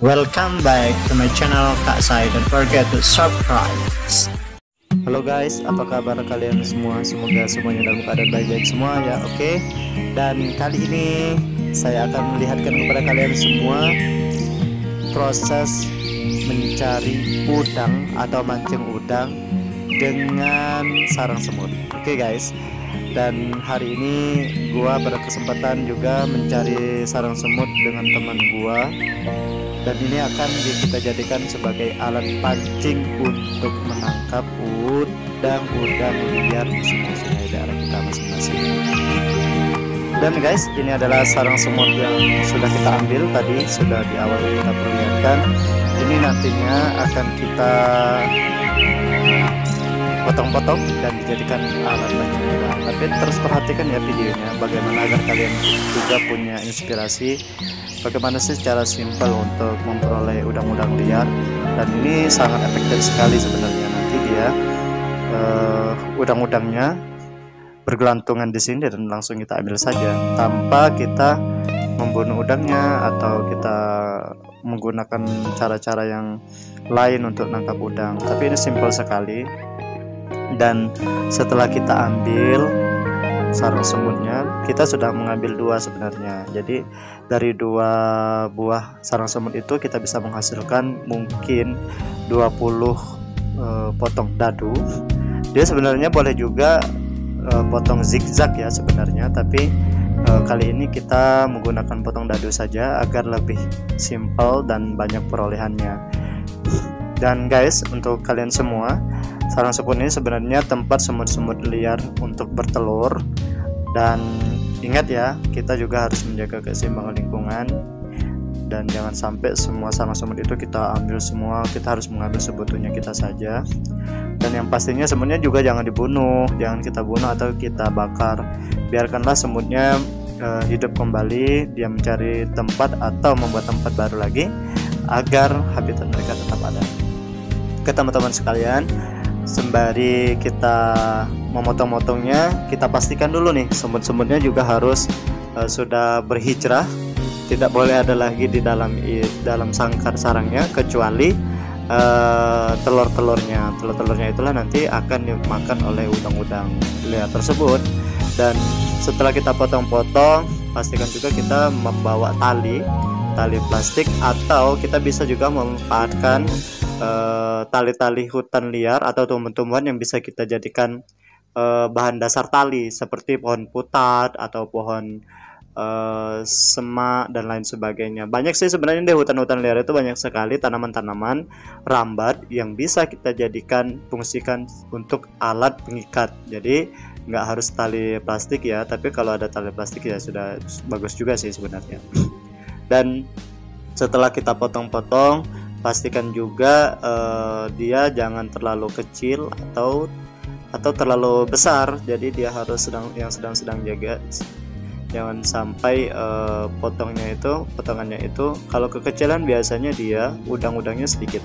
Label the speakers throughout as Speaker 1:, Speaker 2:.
Speaker 1: Welcome back to my channel Kak Sai. Don't forget to subscribe.
Speaker 2: Halo guys, apa kabar kalian semua? Semoga semuanya dalam keadaan baik-baik semua ya, oke? Dan kali ini saya akan melihatkan kepada kalian semua proses mencari udang atau mancing udang dengan sarang semut. Oke guys. Dan hari ini gua berkesempatan juga mencari sarang semut dengan teman gua. Dan ini akan kita jadikan sebagai alat pancing untuk menangkap udang-udang liar di sungai-sungai daerah kita masing-masing. Dan guys, ini adalah sarang semut yang sudah kita ambil tadi, sudah di awal kita perlihatkan. Ini nantinya akan kita potong-potong dan dijadikan alat pancing udang. Tapi terus perhatikan ya videonya, bagaimana agar kalian juga punya inspirasi bagaimana sih cara simpel untuk memperoleh udang-udang liar. Dan ini sangat efektif sekali sebenarnya. Nanti dia udang-udangnya bergelantungan di sini dan langsung kita ambil saja tanpa kita membunuh udangnya atau kita menggunakan cara-cara yang lain untuk nangkap udang. Tapi ini simpel sekali. Dan setelah kita ambil sarang semutnya, kita sudah mengambil dua sebenarnya. Jadi dari dua buah sarang semut itu kita bisa menghasilkan mungkin 20 potong dadu. Dia sebenarnya boleh juga potong zigzag ya sebenarnya, tapi kali ini kita menggunakan potong dadu saja agar lebih simpel dan banyak perolehannya. Dan guys, untuk kalian semua, sarang semut ini sebenarnya tempat semut-semut liar untuk bertelur. Dan ingat ya, kita juga harus menjaga keseimbangan lingkungan. Dan jangan sampai semua sarang semut itu kita ambil semua, kita harus mengambil sebetulnya kita saja. Dan yang pastinya semutnya juga jangan dibunuh, jangan kita bunuh atau kita bakar. Biarkanlah semutnya hidup kembali, dia mencari tempat atau membuat tempat baru lagi agar habitat mereka tetap ada. Oke teman-teman sekalian, sembari kita memotong-motongnya, kita pastikan dulu nih semut-semutnya juga harus sudah berhijrah. Tidak boleh ada lagi di dalam sangkar sarangnya kecuali telur-telurnya. Telur-telurnya itulah nanti akan dimakan oleh udang-udang liar tersebut. Dan setelah kita potong-potong, pastikan juga kita membawa tali plastik, atau kita bisa juga memanfaatkan tali-tali hutan liar atau tumbuhan-tumbuhan yang bisa kita jadikan bahan dasar tali, seperti pohon putat atau pohon semak dan lain sebagainya. Banyak sih sebenarnya di hutan-hutan liar itu, banyak sekali tanaman-tanaman rambat yang bisa kita fungsikan untuk alat pengikat. Jadi nggak harus tali plastik ya, tapi kalau ada tali plastik ya sudah bagus juga sih sebenarnya. Dan setelah kita potong-potong, pastikan juga dia jangan terlalu kecil atau terlalu besar. Jadi dia harus sedang jaga, jangan sampai potongannya itu kalau kekecilan biasanya dia udang-udangnya sedikit.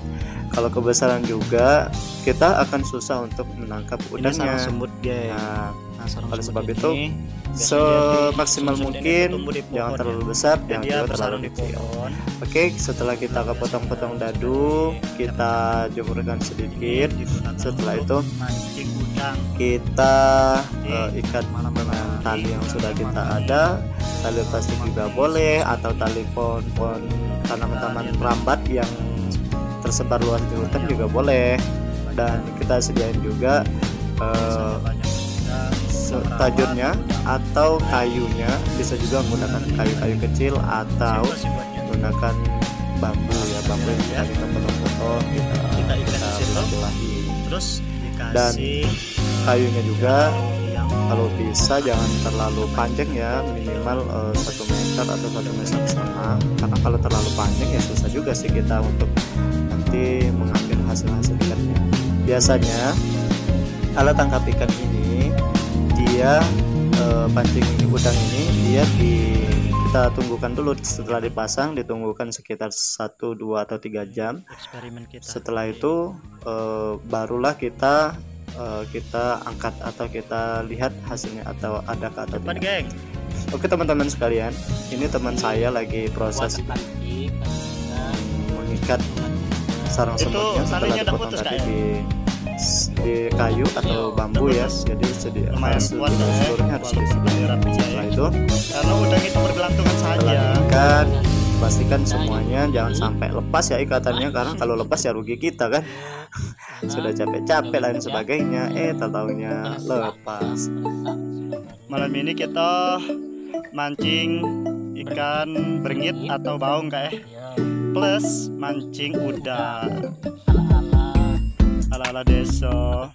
Speaker 2: Kalau kebesaran juga kita akan susah untuk menangkap udangnya.
Speaker 1: Semut dia.
Speaker 2: Oleh sebab itu semaksimal mungkin jangan terlalu besar, jangan juga terlalu kecil. Oke, setelah kita potong-potong dadu, kita jemurkan sedikit. Setelah itu kita ikat dengan tali yang sudah kita ada. Tali plastik juga boleh, atau tali pohon tanaman-tanaman rambat yang tersebar luas di hutan juga boleh. Dan kita sediain juga tajurnya atau kayunya, bisa juga menggunakan kayu-kayu kecil atau menggunakan bambu ya, bambu yang tadi kita potong-potong kita belah-belahi.
Speaker 1: Terus
Speaker 2: dan kayunya juga kalau bisa jangan terlalu panjang ya, minimal 1 meter atau 1,5 meter, karena kalau terlalu panjang ya susah juga sih kita untuk nanti mengambil hasil ikannya. Biasanya alat tangkap ikan ini, dia pancing udang ini, dia kita tunggukan dulu. Setelah dipasang, ditunggukan sekitar 1, 2 atau 3 jam. Setelah itu barulah kita angkat atau kita lihat hasilnya atau adakah atau tidak. Oke teman-teman sekalian, ini teman saya lagi proses mengikat sarang
Speaker 3: Itu
Speaker 2: semutnya setelah
Speaker 3: talinya udah
Speaker 2: dipotong
Speaker 3: putus,
Speaker 2: tadi
Speaker 3: Kak,
Speaker 2: di kayu atau bambu ya.
Speaker 3: putus.
Speaker 2: Jadi
Speaker 3: Lumayan kuat ya,
Speaker 2: seluruhnya harus
Speaker 3: walaupun
Speaker 2: disediakan.
Speaker 3: rapi ya.
Speaker 2: Setelah itu
Speaker 3: Karena udang itu bergelantungan
Speaker 2: setelah
Speaker 3: saja.
Speaker 2: diikat, pastikan semuanya jangan sampai lepas ya ikatannya, karena kalau lepas ya rugi kita kan. Sudah capek-capek lain sebagainya, tahu-taunya lepas.
Speaker 3: Malam ini kita mancing ikan beringit atau baung Kak plus mancing udang ala-ala desa.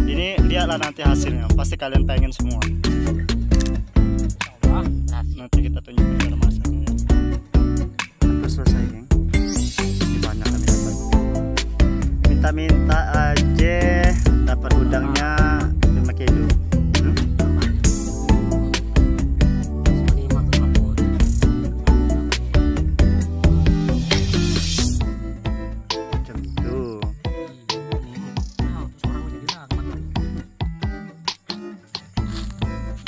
Speaker 3: Ini lihatlah nanti hasilnya, pasti kalian pengen semua. Nanti kita tunjukkan cara masaknya.
Speaker 2: Udah selesai geng. Ini banyak kami dapat.
Speaker 3: Minta-minta aja dapat udangnya 5 kilo.
Speaker 2: Macam itu.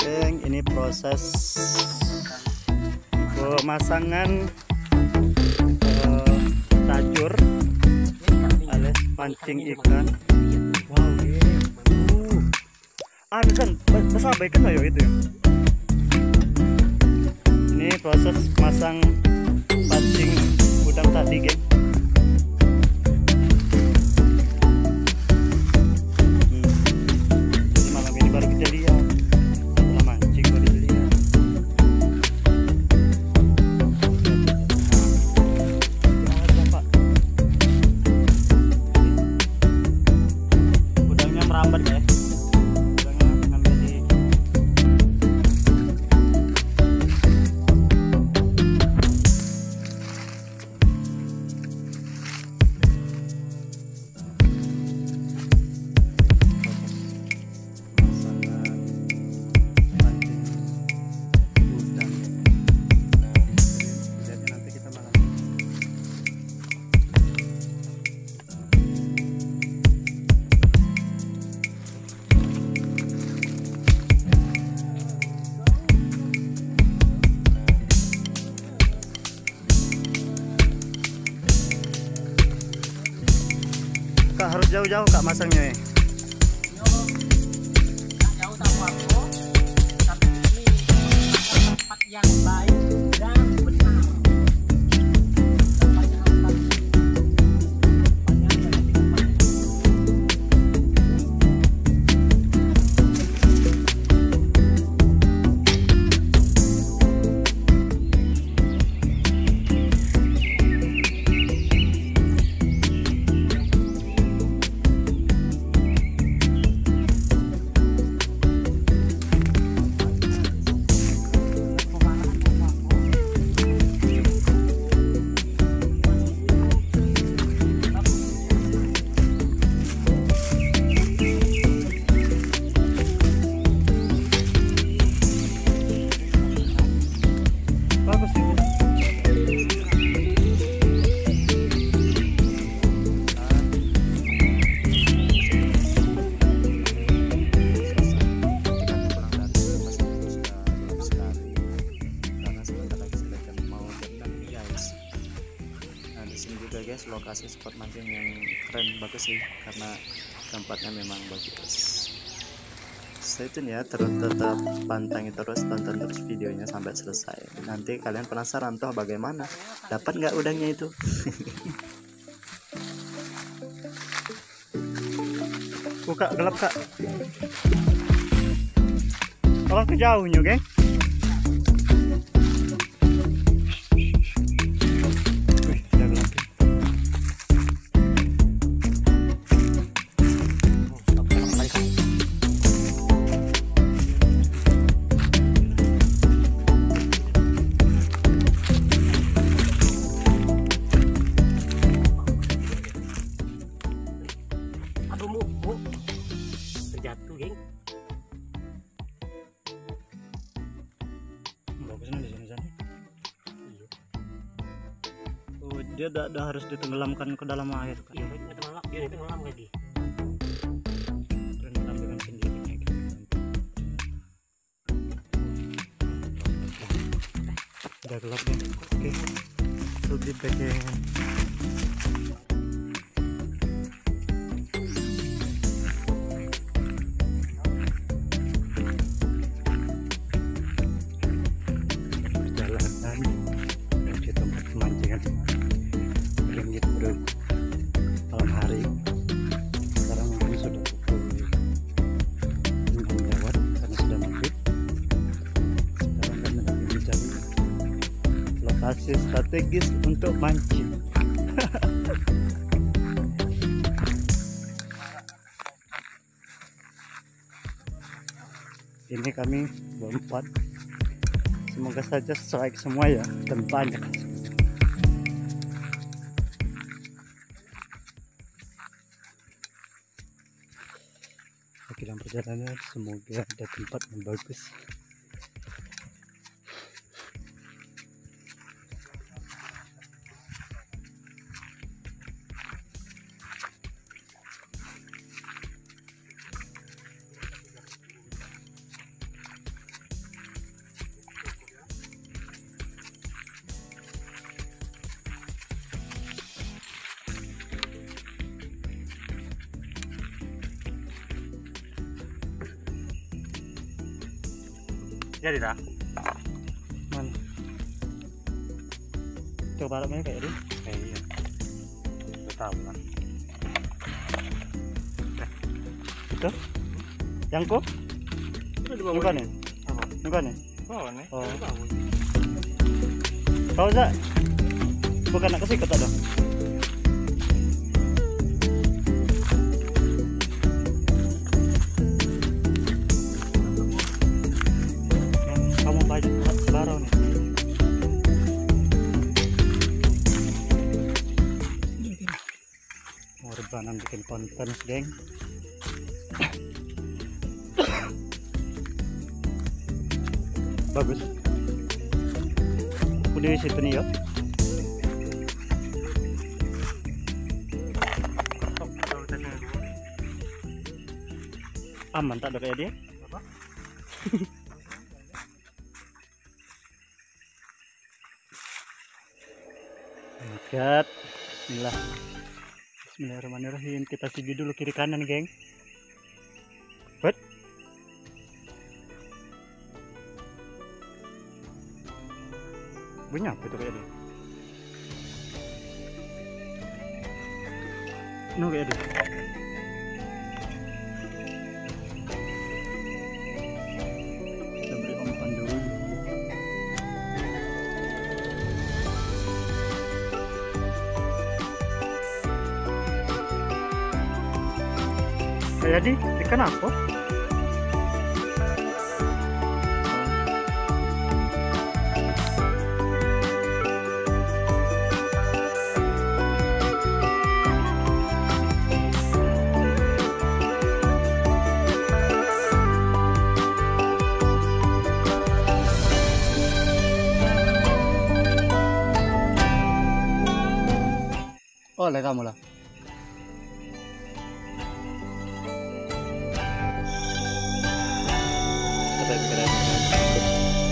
Speaker 3: Geng, ini proses pemasangan tajur alias pancing ikan. Wow, kan besar bacon ayo itu ya. Ini proses masang pancing udang tadi, geng. Ini malam ini baru kita lihat. Setelah mancing baru dilihat. Pak. Udangnya merambat ya. Udangnya ngambil di pasangan pancing udang. Lihatnya nanti kita malam. Kak harus jauh-jauh Kak masangnya ya.
Speaker 4: Jauh tahu aku, tapi ini tempat yang baik dan benar. Tempat yang aman. Tempatnya ada di tempat.
Speaker 3: Bagus ini.
Speaker 2: Nah di sini juga guys lokasi spot mancing yang keren bagus sih, karena tempatnya memang bagus. Stay tune ya, tetap pantengin terus, tonton terus videonya sampai selesai. Nanti kalian penasaran toh bagaimana dapat nggak udangnya itu.
Speaker 3: Buka gelap Kak. Tolong ke jauhnya, geng. Wih, udah gelap.
Speaker 4: Aduh, Bu. Terjatuh, geng.
Speaker 3: Bagus nih di sini sana. Oh, dia udah harus ditenggelamkan ke dalam air. Kak.
Speaker 4: Iya, ini tenggelam lagi.
Speaker 3: Tenggelam dengan sendirinya gitu. Udah gelap nih. Oke. Subit again. Perjalanan menuju tempat pemancingan ringgit bro malam hari. Sekarang mungkin sudah pukul 6 lewat karena sudah maghrib. Sekarang kami lagi mencari lokasi strategis untuk mancing. Ini kami berempat. Semoga saja strike semua ya, dan banyak. Dalam perjalanan semoga ada tempat yang bagus. Jadi dah. Mana? Coba baratnya kayak ini. Iya. Tahu lah. Itu? Yang kok? Bukan nih. Apa? Bukan nih. Oh, nih. Oh. Kau Zak? Bukan nak kasih kata dong. Barau nih. Mau rebanan bikin konten, geng. Bagus. Udah di situ nih ya. Aman tak ada kayak dia? Apa? Lihat, bismillah. Bismillahirrahmanirrahim. Kita sigi dulu kiri kanan, geng. What? Bunyi apa itu kayak dia? No kayak dia. Kita beri umpan dulu. Jadi ikan apa? Oleh kamu lah.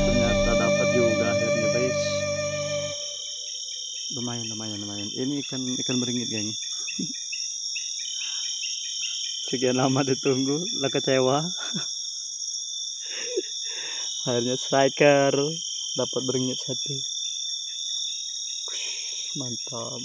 Speaker 3: Ternyata dapat juga akhirnya, guys. Lumayan. Ini ikan beringit, geng. Sekian lama ditunggu, lah kecewa. Akhirnya striker dapat beringit satu. Mantap.